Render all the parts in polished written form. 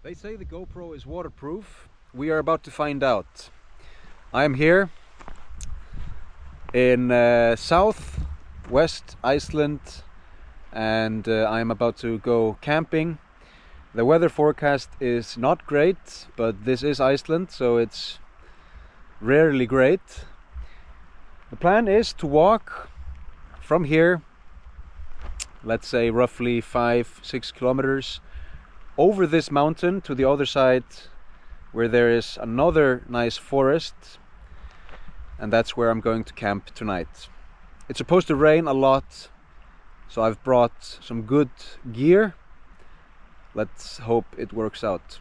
They say the GoPro is waterproof. We are about to find out. I am here in Southwest Iceland and I am about to go camping. The weather forecast is not great, but this is Iceland, so it's rarely great. The plan is to walk from here, let's say roughly 5-6 kilometers, over this mountain to the other side where there is another nice forest, and that's where I'm going to camp tonight. It's supposed to rain a lot, so I've brought some good gear. Let's hope it works out.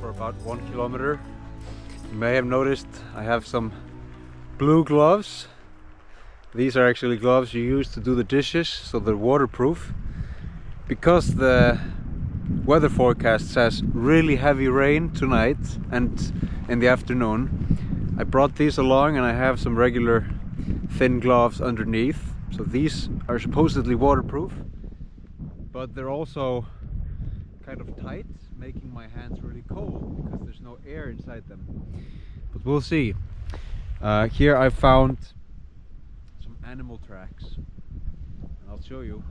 About 1 kilometer. You may have noticed I have some blue gloves. These are actually gloves you use to do the dishes, so they're waterproof. Because the weather forecast says really heavy rain tonight and in the afternoon, I brought these along, and I have some regular thin gloves underneath. So these are supposedly waterproof, but they're also kind of tight, making my hands really cold because there's no air inside them. But we'll see. Here I found some animal tracks, and I'll show you.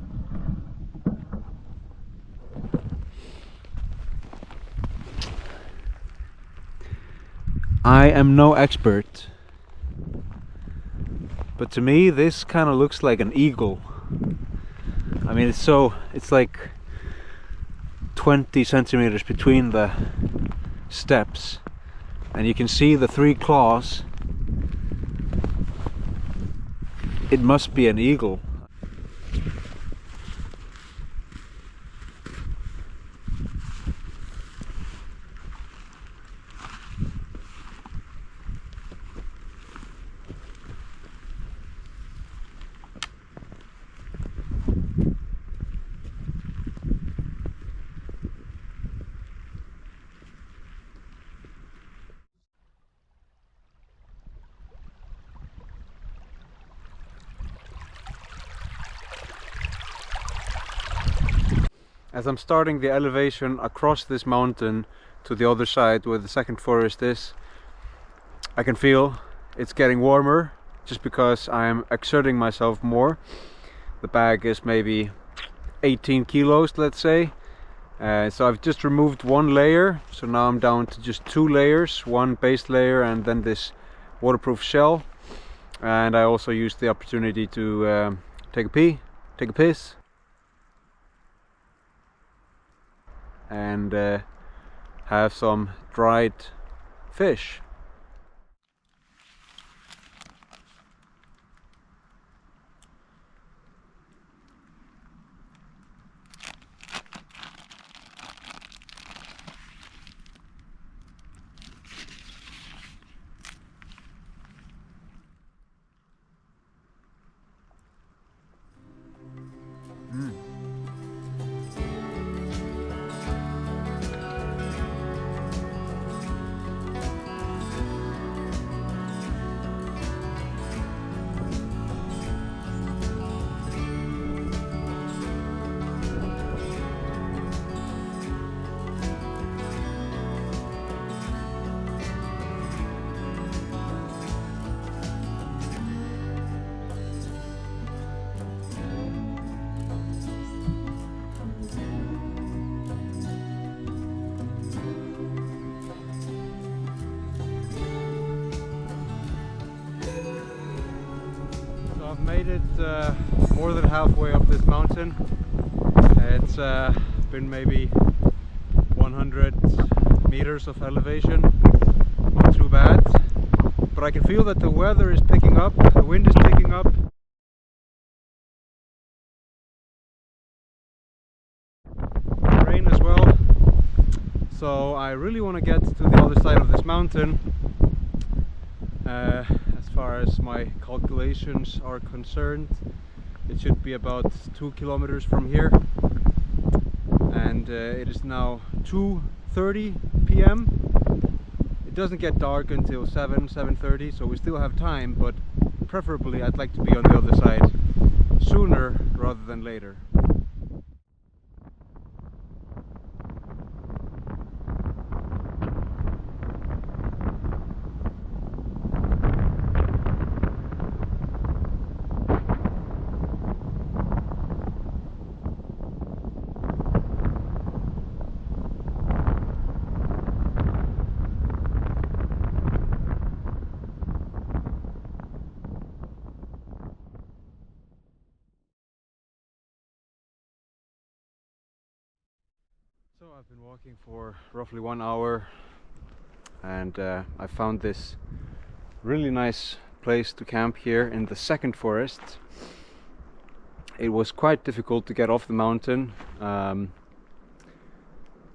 I am no expert, but to me this kind of looks like an eagle. I mean, it's like 20 centimeters between the steps, and you can see the 3 claws. It must be an eagle. As I'm starting the elevation across this mountain to the other side where the second forest is, I can feel it's getting warmer just because I'm exerting myself more. The bag is maybe 18 kilos, let's say. So I've just removed 1 layer, so now I'm down to just 2 layers, 1 base layer and then this waterproof shell. And I also used the opportunity to take a piss, and have some dried fish. made it more than halfway up this mountain. It's been maybe 100 meters of elevation, not too bad, but I can feel that the weather is picking up, the wind is picking up. Rain as well, so I really want to get to the other side of this mountain. As far as my calculations are concerned, it should be about 2 kilometers from here, and it is now 2:30 p.m. It doesn't get dark until 7:30, so we still have time, but preferably I'd like to be on the other side sooner rather than later. So I've been walking for roughly 1 hour, and I found this really nice place to camp here in the second forest. It was quite difficult to get off the mountain,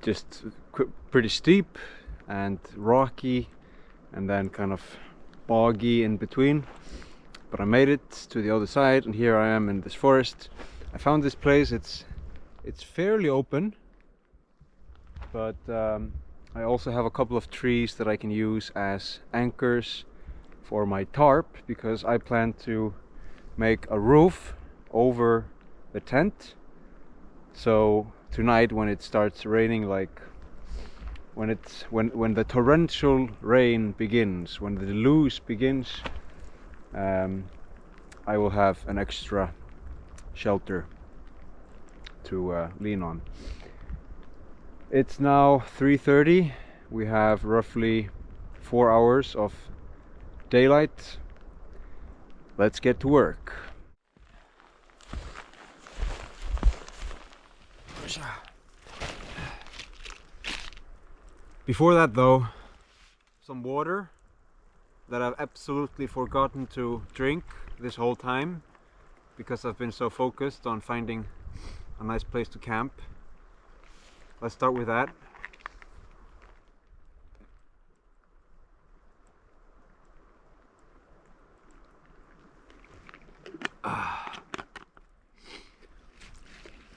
just pretty steep and rocky, and then kind of boggy in between, but I made it to the other side, and here I am in this forest. I found this place. It's fairly open, but I also have a couple of trees that I can use as anchors for my tarp, because I plan to make a roof over the tent. So tonight, when it starts raining, like when the torrential rain begins, when the deluge begins, I will have an extra shelter to lean on. It's now 3:30. We have roughly 4 hours of daylight. Let's get to work. Before that though, some water that I've absolutely forgotten to drink this whole time, because I've been so focused on finding a nice place to camp. Let's start with that.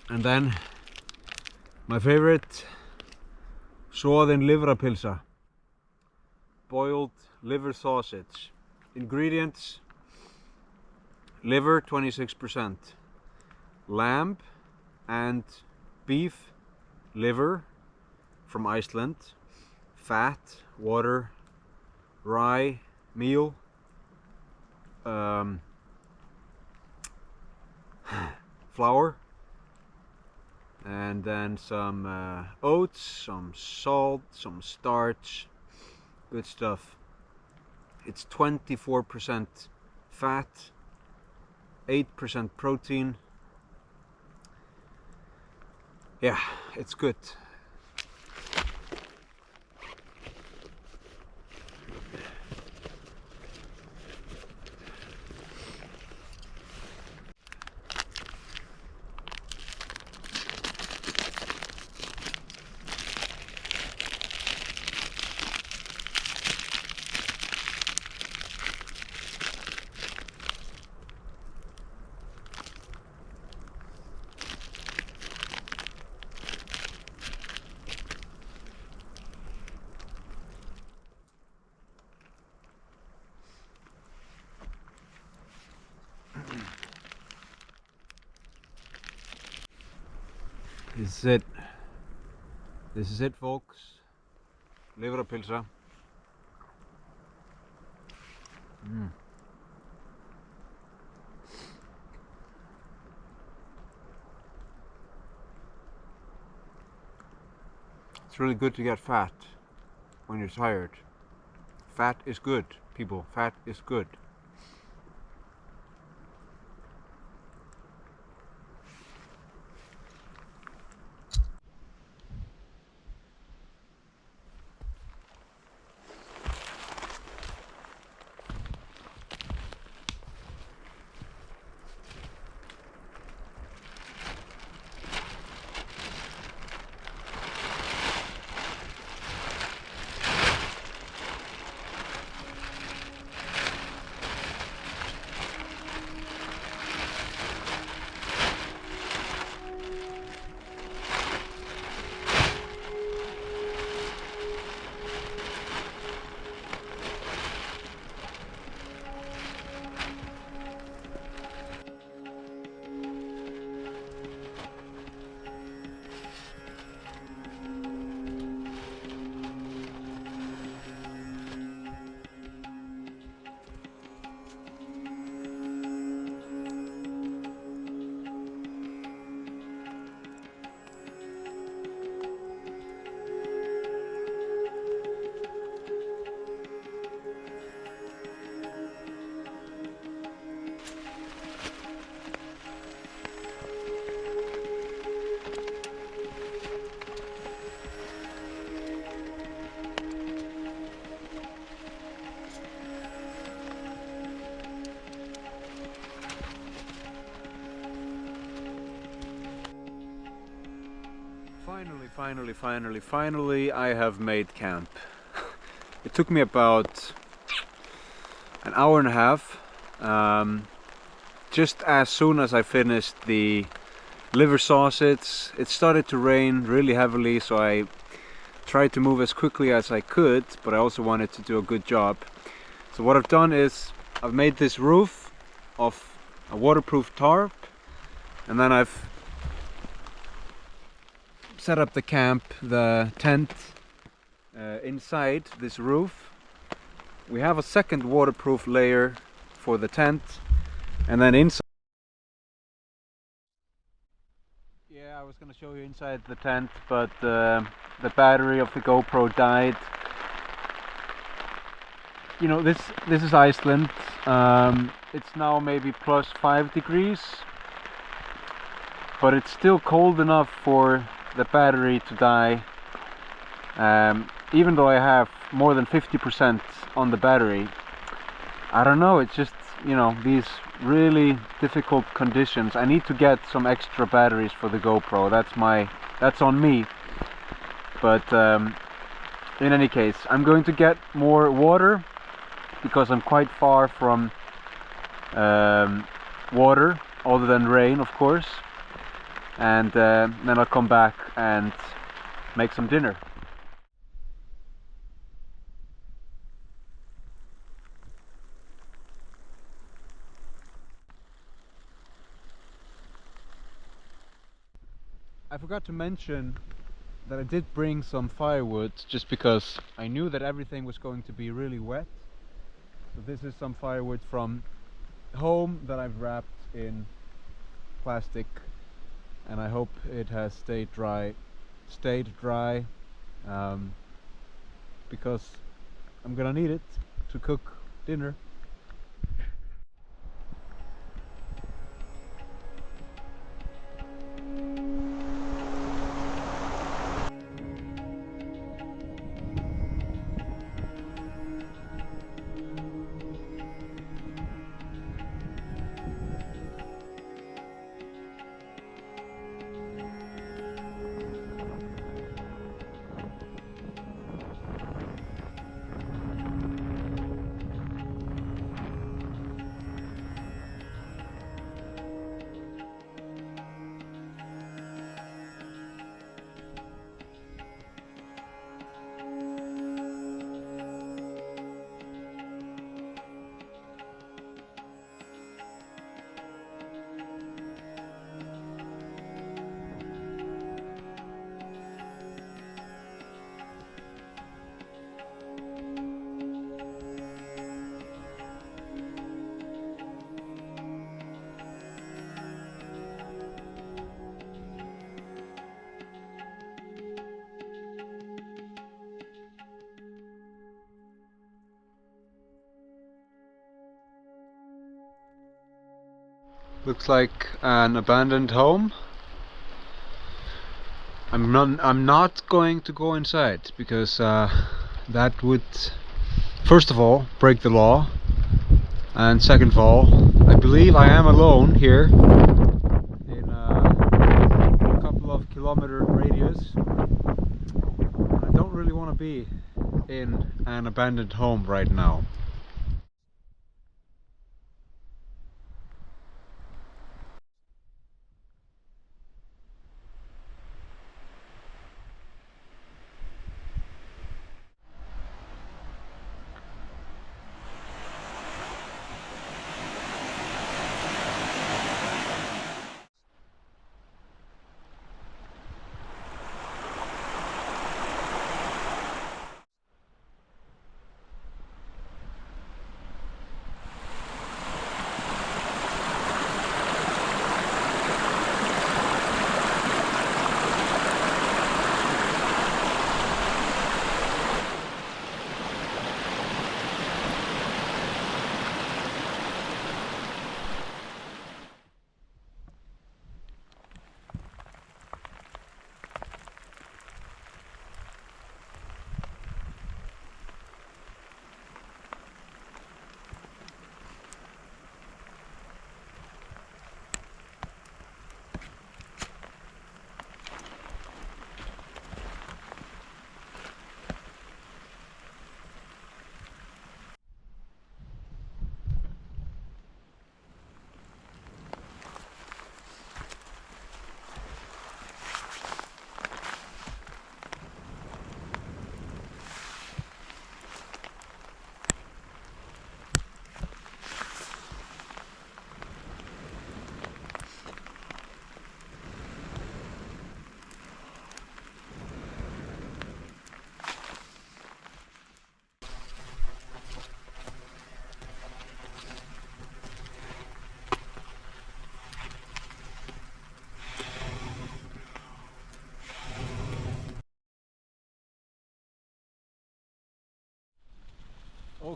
And then my favorite, soðin livrapilsa, boiled liver sausage. Ingredients: liver 26%, lamb and beef liver from Iceland, fat, water, rye, meal, flour, and then some oats, some salt, some starch. Good stuff. It's 24% fat, 8% protein. Yeah, it's good. This is it. This is it, folks. Livrapilsa. It's really good to get fat when you're tired. Fat is good, people. Fat is good. Finally, I have made camp. It took me about an hour and a half. Just as soon as I finished the liver sausage, it started to rain really heavily, so I tried to move as quickly as I could, but I also wanted to do a good job. So what I've done is I've made this roof of a waterproof tarp, and then I've set up the camp, the tent inside this roof. We have a second waterproof layer for the tent, and then inside. Yeah, I was gonna show you inside the tent, but the battery of the GoPro died. You know, this is Iceland. It's now maybe plus 5 degrees, but it's still cold enough for the battery to die. Even though I have more than 50% on the battery, I don't know, it's just, you know, these really difficult conditions. I need to get some extra batteries for the GoPro. That's on me. But in any case, I'm going to get more water because I'm quite far from water, other than rain, of course. And then I'll come back and make some dinner. I forgot to mention that I did bring some firewood, just because I knew that everything was going to be really wet. So this is some firewood from home that I've wrapped in plastic, and I hope it has stayed dry, because I'm gonna need it to cook dinner. Looks like an abandoned home. I'm not going to go inside because that would, first of all, break the law, and second of all, I believe I am alone here in a couple of kilometer radius. I don't really want to be in an abandoned home right now.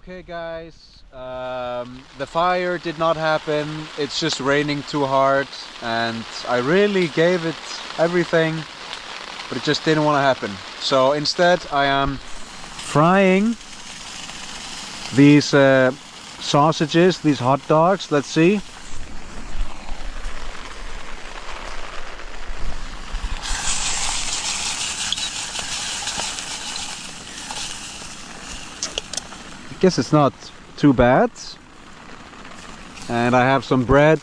Okay guys, the fire did not happen. It's just raining too hard and I really gave it everything, but it just didn't want to happen. So instead I am frying these sausages, these hot dogs. Let's see. I guess it's not too bad. And I have some bread,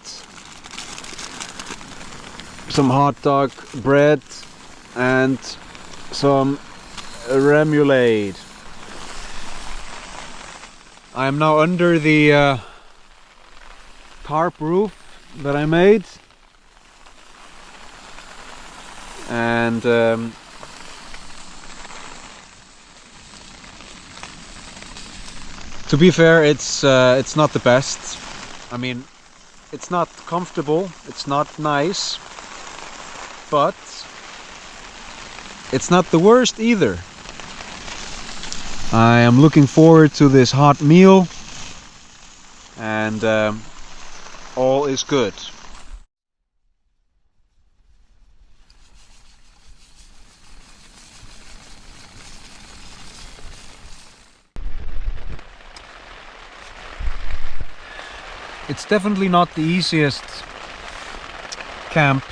some hot dog bread, and some remoulade. I am now under the tarp roof that I made, and to be fair, it's not the best. I mean, it's not comfortable, it's not nice, but it's not the worst either. I am looking forward to this hot meal, and all is good. It's definitely not the easiest camp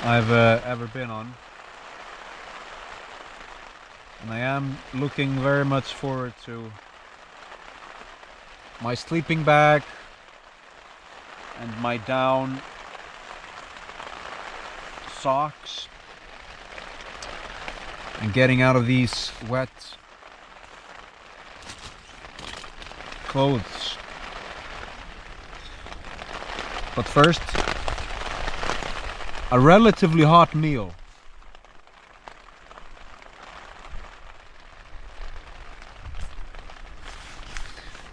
I've ever been on, and I am looking very much forward to my sleeping bag and my down socks and getting out of these wet clothes. But first, a relatively hot meal.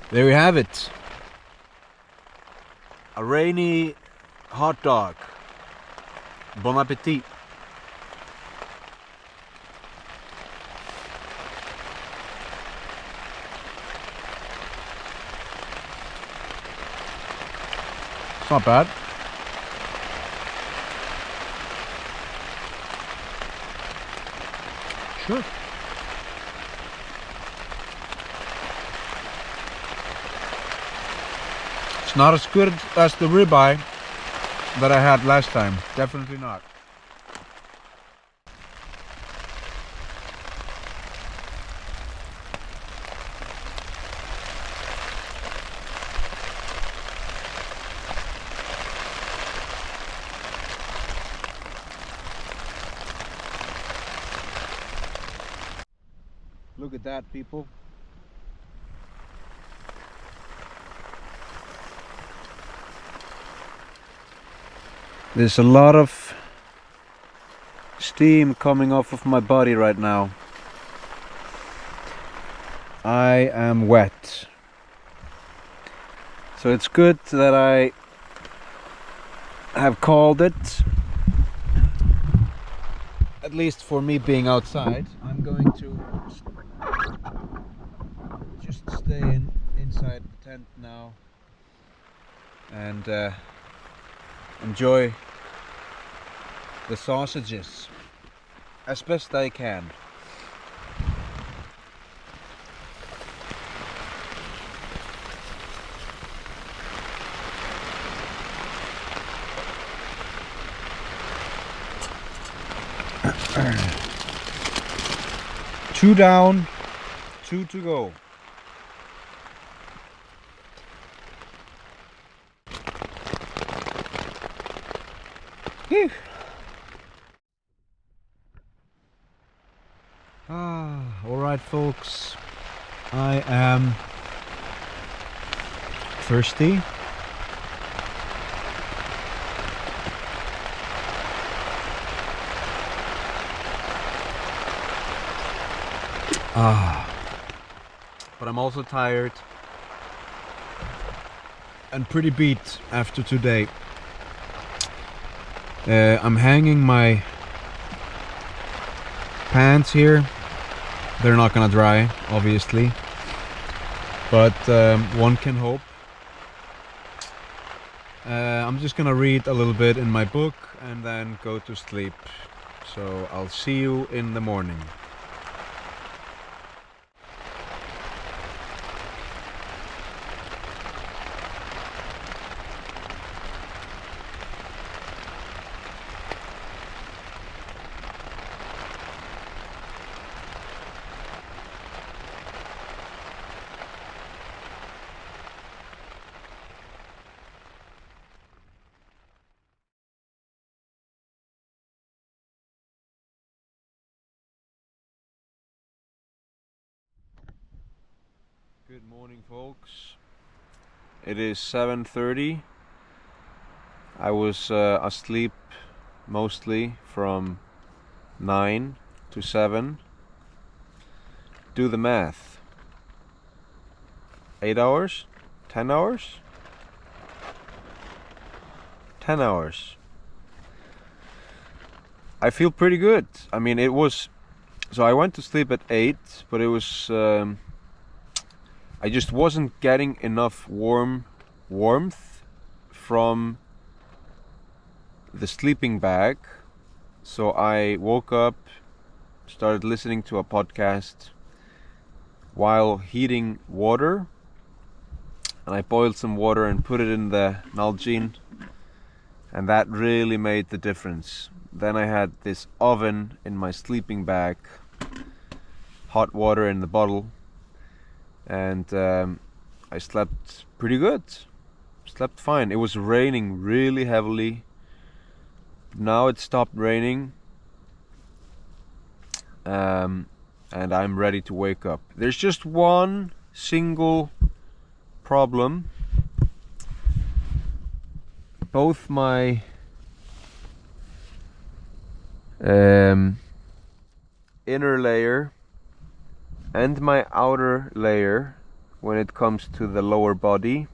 There you have it. A rainy hot dog. Bon appetit. It's not bad. Sure. It's not as good as the ribeye that I had last time. Definitely not. Look at that, people. There's a lot of steam coming off of my body right now. I am wet. So it's good that I have called it. At least for me being outside. I'm going to just stay inside the tent now and enjoy the sausages as best I can. Two down, two to go. Whew. All right, folks. I am thirsty. But I'm also tired and pretty beat after today. I'm hanging my pants here. They're not gonna dry, obviously. but one can hope. I'm just gonna read a little bit in my book and then go to sleep. So I'll see you in the morning. Good morning, folks. It is 7:30. I was asleep mostly from 9 to 7. Do the math. 8 hours? 10 hours? 10 hours. I feel pretty good. I mean, it was... So I went to sleep at 8, but it was... I just wasn't getting enough warmth from the sleeping bag. So I woke up, started listening to a podcast while heating water, and I boiled some water and put it in the Nalgene, and that really made the difference. Then I had this oven in my sleeping bag, hot water in the bottle, and I slept pretty good. Slept fine. It was raining really heavily. Now it stopped raining, and I'm ready to wake up. There's just one single problem. Both my inner layer and my outer layer, when it comes to the lower body,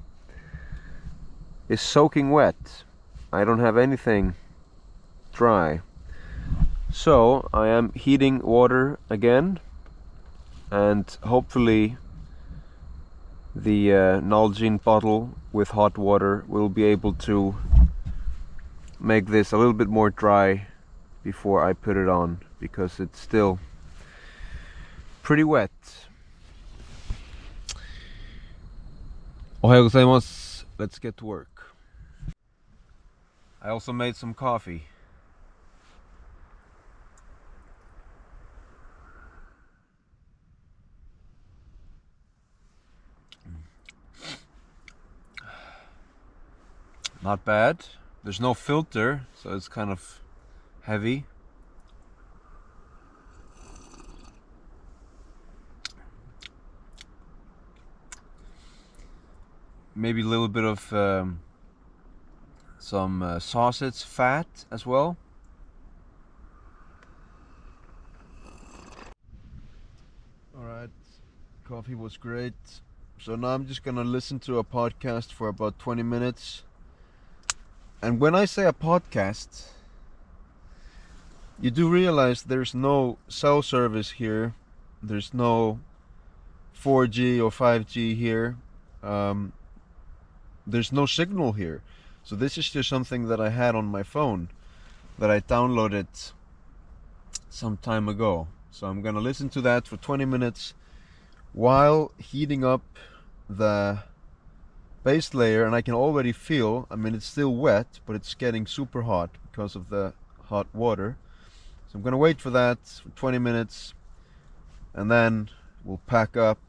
is soaking wet. I don't have anything dry. So I am heating water again, and hopefully the Nalgene bottle with hot water will be able to make this a little bit more dry before I put it on, because it's still pretty wet. Ohayou gozaimasu. Let's get to work. I also made some coffee. Not bad. There's no filter, so it's kind of heavy. Maybe a little bit of some sausage fat as well. Alright, coffee was great. So now I'm just gonna listen to a podcast for about 20 minutes. And when I say a podcast, you do realize there's no cell service here. There's no 4G or 5G here. There's no signal here. So this is just something that I had on my phone that I downloaded some time ago. So I'm gonna listen to that for 20 minutes while heating up the base layer, and I can already feel, I mean, it's still wet, but it's getting super hot because of the hot water. So I'm gonna wait for that for 20 minutes, and then we'll pack up,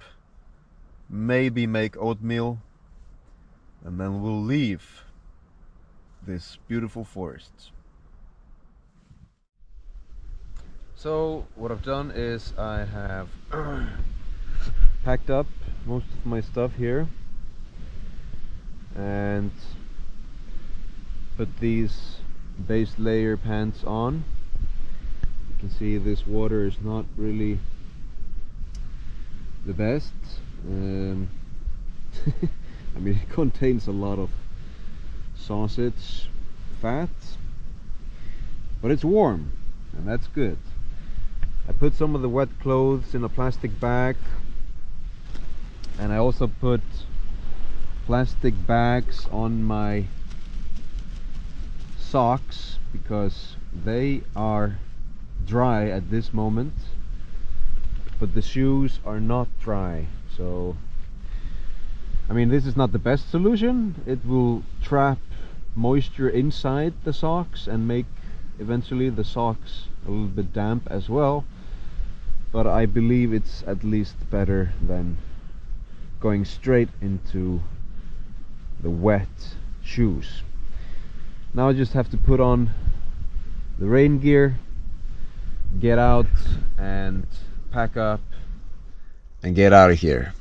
maybe make oatmeal, and then we'll leave this beautiful forest. So what I've done is I have packed up most of my stuff here and put these base layer pants on. You can see this water is not really the best. I mean, it contains a lot of sausage fat, but it's warm, and that's good. I put some of the wet clothes in a plastic bag And I also put plastic bags on my socks because they are dry at this moment, but the shoes are not dry. So I mean, this is not the best solution. It will trap moisture inside the socks and make eventually the socks a little bit damp as well, but I believe it's at least better than going straight into the wet shoes. Now I just have to put on the rain gear, get out and pack up and get out of here.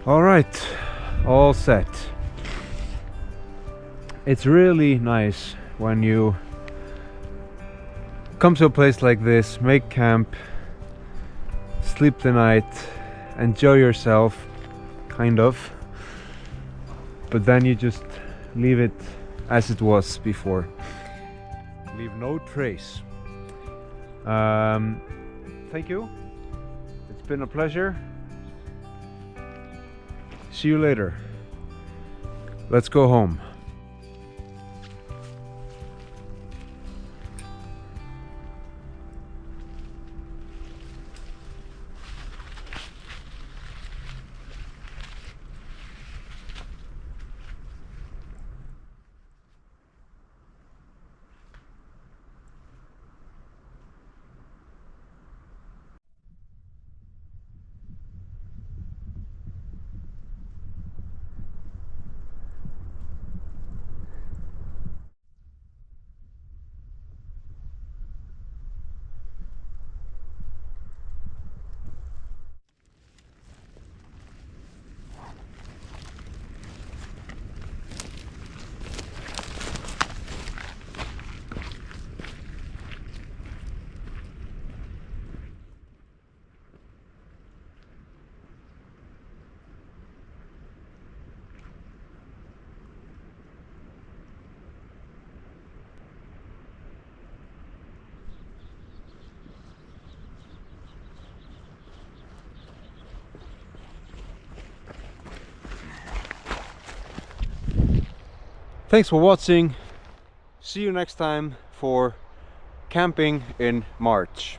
All right, all set. It's really nice when you come to a place like this, make camp, sleep the night, enjoy yourself, kind of, but then you just leave it as it was before. Leave no trace. Thank you. It's been a pleasure. See you later. Let's go home. Thanks for watching. See you next time for camping in March.